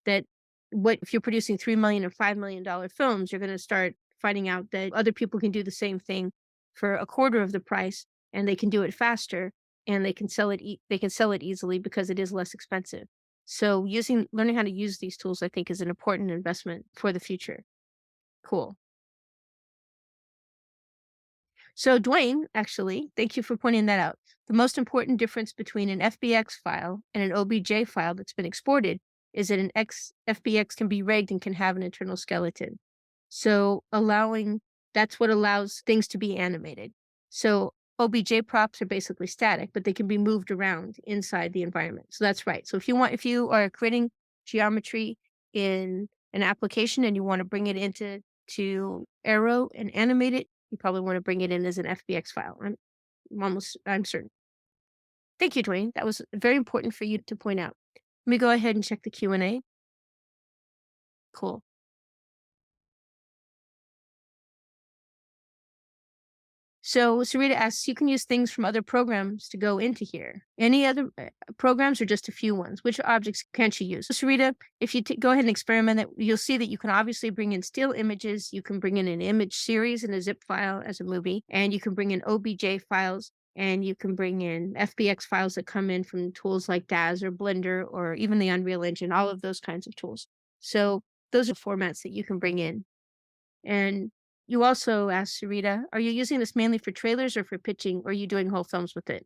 that what if you're producing 3 million or $5 million films, you're going to start finding out that other people can do the same thing for a quarter of the price and they can do it faster and they can sell it easily because it is less expensive. So learning how to use these tools, I think, is an important investment for the future. Cool. So, Dwayne, actually, thank you for pointing that out. The most important difference between an FBX file and an OBJ file that's been exported is that FBX can be rigged and can have an internal skeleton. So, that's what allows things to be animated. So, OBJ props are basically static, but they can be moved around inside the environment. So, that's right. So, if you are creating geometry in an application and you want to bring it to Aero and animate it, you probably wanna bring it in as an FBX file. I'm certain. Thank you, Dwayne. That was very important for you to point out. Let me go ahead and check the Q&A. Cool. So Sarita asks, you can use things from other programs to go into here. Any other programs or just a few ones? Which objects can't you use? So Sarita, if you go ahead and experiment it, you'll see that you can obviously bring in still images. You can bring in an image series in a zip file as a movie, and you can bring in OBJ files, and you can bring in FBX files that come in from tools like DAZ or Blender or even the Unreal Engine, all of those kinds of tools. So those are formats that you can bring in. And you also asked Sarita, are you using this mainly for trailers or for pitching, or are you doing whole films with it?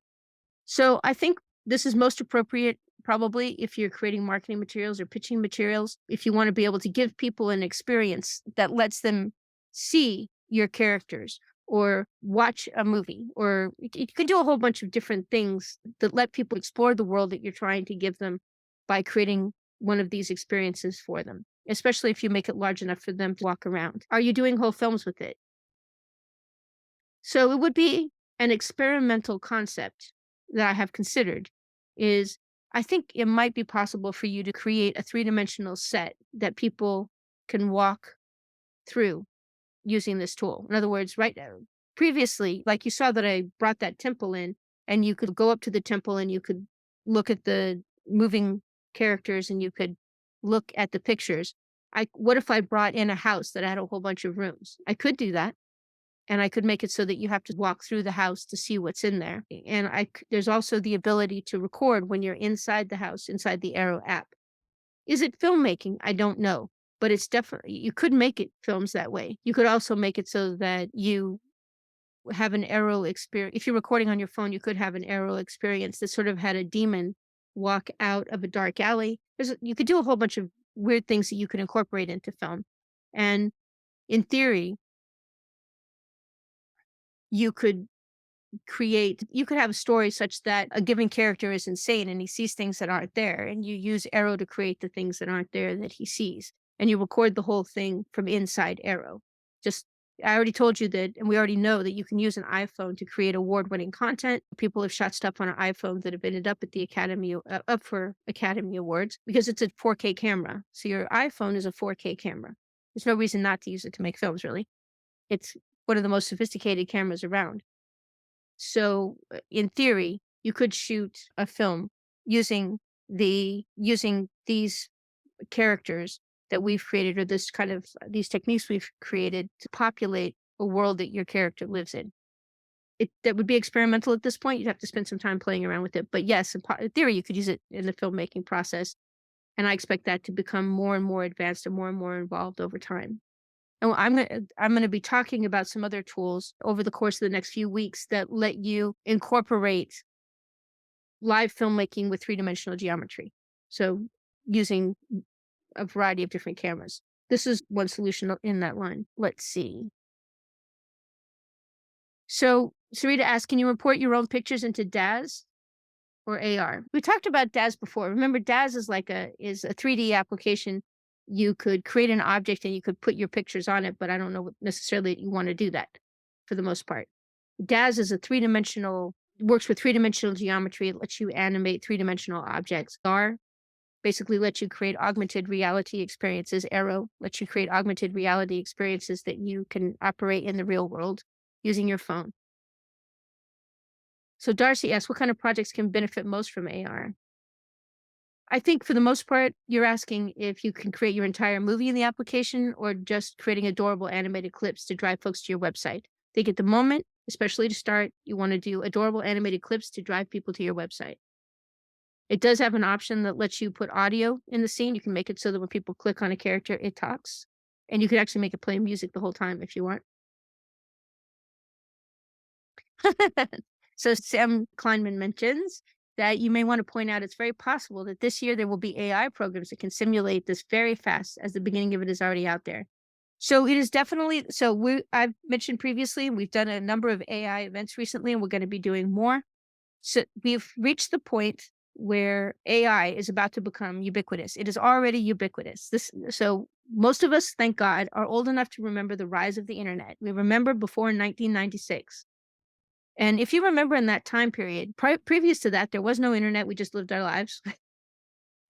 So I think this is most appropriate probably if you're creating marketing materials or pitching materials, if you want to be able to give people an experience that lets them see your characters or watch a movie, or you can do a whole bunch of different things that let people explore the world that you're trying to give them by creating one of these experiences for them, especially if you make it large enough for them to walk around. Are you doing whole films with it? So it would be an experimental concept that I have considered is I think it might be possible for you to create a three-dimensional set that people can walk through using this tool. In other words, right now, previously, like you saw that I brought that temple in and you could go up to the temple and you could look at the moving characters and you could look at the pictures. What if I brought in a house that had a whole bunch of rooms? I could do that. And I could make it so that you have to walk through the house to see what's in there. And there's also the ability to record when you're inside the house, inside the Aero app. Is it filmmaking? I don't know, but it's definitely, you could make it films that way. You could also make it so that you have an Aero experience. If you're recording on your phone, you could have an Aero experience that sort of had a demon walk out of a dark alley. You could do a whole bunch of weird things that you could incorporate into film. And in theory, you could you could have a story such that a given character is insane and he sees things that aren't there, and you use Aero to create the things that aren't there that he sees, and you record the whole thing from inside Aero. Just I already told you that, and we already know that you can use an iPhone to create award-winning content. People have shot stuff on an iPhone that have ended up at the up for Academy Awards because it's a 4K camera. So your iPhone is a 4K camera. There's no reason not to use it to make films, really. It's one of the most sophisticated cameras around. So, in theory, you could shoot a film using these characters that we've created, or this kind of these techniques we've created to populate a world that your character lives in. That would be experimental at this point. You'd have to spend some time playing around with it. But yes, in theory, you could use it in the filmmaking process. And I expect that to become more and more advanced and more involved over time. And I'm gonna be talking about some other tools over the course of the next few weeks that let you incorporate live filmmaking with three-dimensional geometry. So using a variety of different cameras. This is one solution in that line. Let's see. So Sarita asks, can you import your own pictures into DAZ or AR? We talked about DAZ before. Remember, DAZ is a 3D application. You could create an object and you could put your pictures on it, but I don't know necessarily that you want to do that for the most part. DAZ is a three-dimensional, works with three-dimensional geometry. It lets you animate three-dimensional objects. AR basically lets you create augmented reality experiences. Aero lets you create augmented reality experiences that you can operate in the real world using your phone. So Darcy asks, what kind of projects can benefit most from AR? I think for the most part, you're asking if you can create your entire movie in the application or just creating adorable animated clips to drive folks to your website. I think at the moment, especially to start, you want to do adorable animated clips to drive people to your website. It does have an option that lets you put audio in the scene. You can make it so that when people click on a character, it talks. And you can actually make it play music the whole time if you want. So Sam Kleinman mentions that you may want to point out it's very possible that this year there will be AI programs that can simulate this very fast, as the beginning of it is already out there. So it is definitely I've mentioned previously, we've done a number of AI events recently, and we're going to be doing more. So we've reached the point where AI is about to become ubiquitous. It is already ubiquitous. So most of us, thank God, are old enough to remember the rise of the internet. We remember before 1996. And if you remember in that time period, previous to that, there was no internet. We just lived our lives.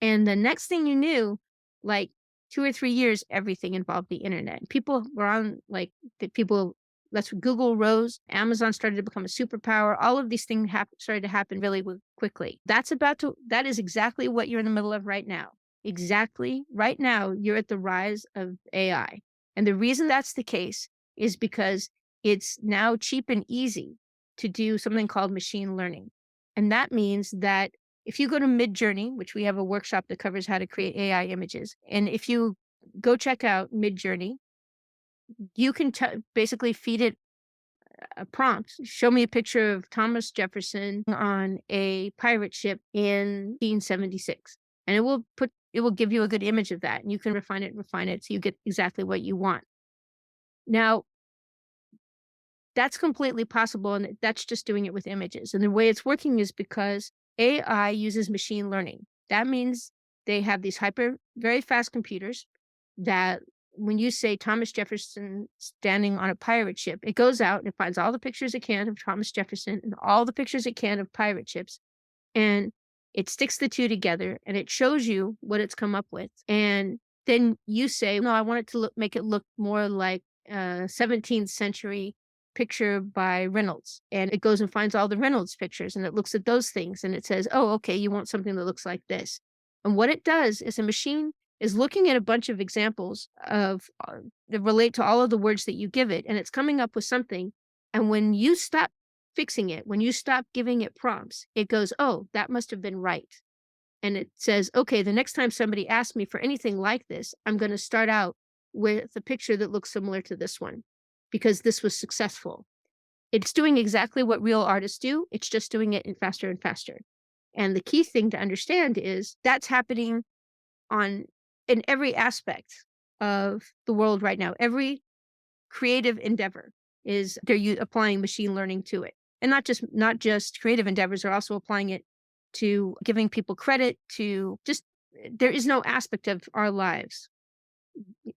And the next thing you knew, like 2 or 3 years, everything involved the internet. People were on that's when Google rose. Amazon started to become a superpower. All of these things started to happen really quickly. That is exactly what you're in the middle of right now. Exactly right now, you're at the rise of AI. And the reason that's the case is because it's now cheap and easy to do something called machine learning. And that means that if you go to Midjourney, which we have a workshop that covers how to create AI images, and if you go check out Midjourney, you can basically feed it a prompt. Show me a picture of Thomas Jefferson on a pirate ship in 1876. And it will give you a good image of that. And you can refine it so you get exactly what you want. Now, that's completely possible, and that's just doing it with images. And the way it's working is because AI uses machine learning. That means they have these very fast computers that when you say Thomas Jefferson standing on a pirate ship, it goes out and it finds all the pictures it can of Thomas Jefferson and all the pictures it can of pirate ships. And it sticks the two together and it shows you what it's come up with. And then you say, no, I want it to make it look more like a 17th century picture by Reynolds. And it goes and finds all the Reynolds pictures and it looks at those things and it says, oh, okay, you want something that looks like this. And what it does is a machine is looking at a bunch of examples that relate to all of the words that you give it. And it's coming up with something. And when you stop fixing it, when you stop giving it prompts, it goes, oh, that must have been right. And it says, okay, the next time somebody asks me for anything like this, I'm going to start out with a picture that looks similar to this one because this was successful. It's doing exactly what real artists do. It's just doing it faster and faster. And the key thing to understand is that's happening in every aspect of the world right now. Every creative endeavor they're applying machine learning to it. And not just creative endeavors, they're also applying it to giving people credit there is no aspect of our lives.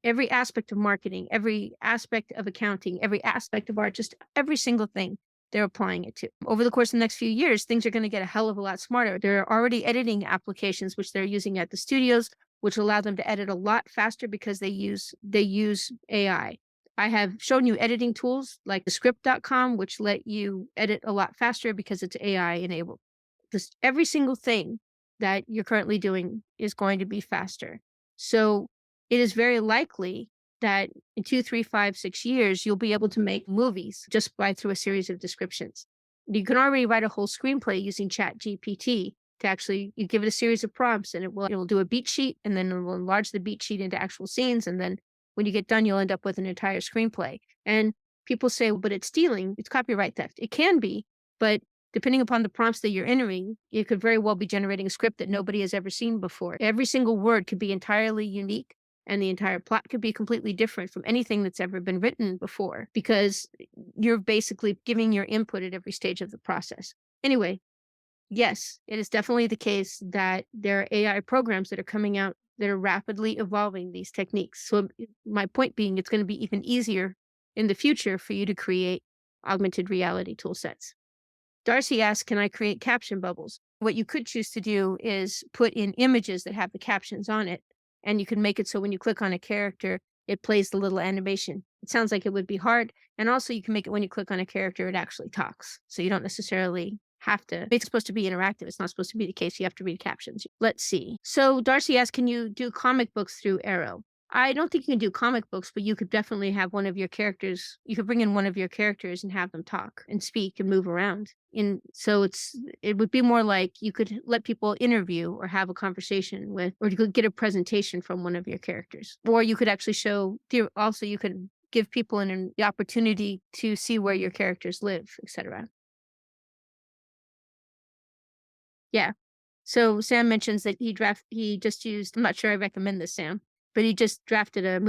Every aspect of marketing, every aspect of accounting, every aspect of art, just every single thing they're applying it to. Over the course of the next few years, things are going to get a hell of a lot smarter. There are already editing applications which they're using at the studios, which allow them to edit a lot faster because they use AI. I have shown you editing tools like the script.com, which let you edit a lot faster because it's AI enabled. Every single thing that you're currently doing is going to be faster. So it is very likely that in 2, 3, 5, 6 years, you'll be able to make movies just by through a series of descriptions. You can already write a whole screenplay using Chat GPT to actually you give it a series of prompts and it will do a beat sheet and then it will enlarge the beat sheet into actual scenes. And then when you get done, you'll end up with an entire screenplay. And people say, "Well, but it's stealing, it's copyright theft." It can be, but depending upon the prompts that you're entering, it could very well be generating a script that nobody has ever seen before. Every single word could be entirely unique and the entire plot could be completely different from anything that's ever been written before because you're basically giving your input at every stage of the process. Anyway, yes, it is definitely the case that there are AI programs that are coming out that are rapidly evolving these techniques. So, my point being, it's going to be even easier in the future for you to create augmented reality tool sets. Darcy asks, "Can I create caption bubbles?" What you could choose to do is put in images that have the captions on it, and you can make it so when you click on a character, it plays the little animation. It sounds like it would be hard, and also you can make it when you click on a character, it actually talks. So you don't necessarily have to it's supposed to be interactive. It's not supposed to be the case. You have to read captions. Let's see. So Darcy asks, "Can you do comic books through Aero?" I don't think you can do comic books, but you could definitely have one of your characters you could bring in one of your characters and have them talk and speak and move around. And so it would be more like you could let people interview or have a conversation with or you could get a presentation from one of your characters. Or you could actually also you could give people the opportunity to see where your characters live, etc. Yeah. So Sam mentions that he just used I'm not sure I recommend this, Sam, but he just drafted a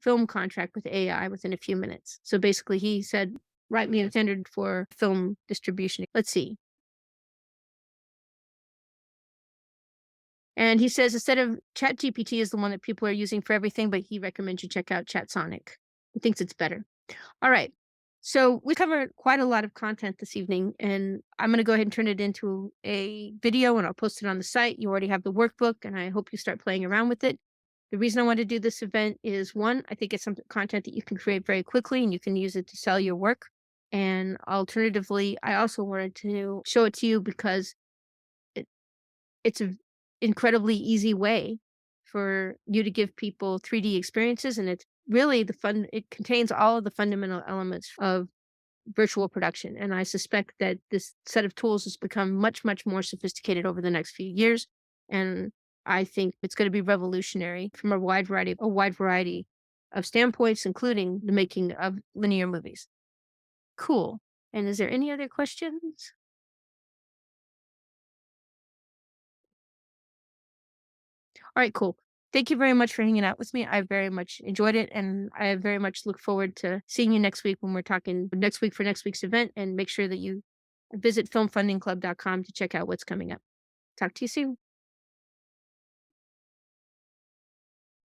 film contract with AI within a few minutes. So basically he said, "Write me a standard for film distribution." Let's see. And he says instead of ChatGPT is the one that people are using for everything, but he recommends you check out ChatSonic. He thinks it's better. All right. So we covered quite a lot of content this evening, and I'm going to go ahead and turn it into a video and I'll post it on the site. You already have the workbook, and I hope you start playing around with it. The reason I want to do this event is one, I think it's some content that you can create very quickly and you can use it to sell your work. And alternatively, I also wanted to show it to you because it, it's an incredibly easy way for you to give people 3D experiences. And it's really it contains all of the fundamental elements of virtual production. And I suspect that this set of tools has become much, much more sophisticated over the next few years. And I think it's going to be revolutionary from a wide variety of standpoints, including the making of linear movies. Cool. And is there any other questions? All right, cool. Thank you very much for hanging out with me. I very much enjoyed it, and I very much look forward to seeing you next week when we're talking next week for next week's event. And make sure that you visit filmfundingclub.com to check out what's coming up. Talk to you soon.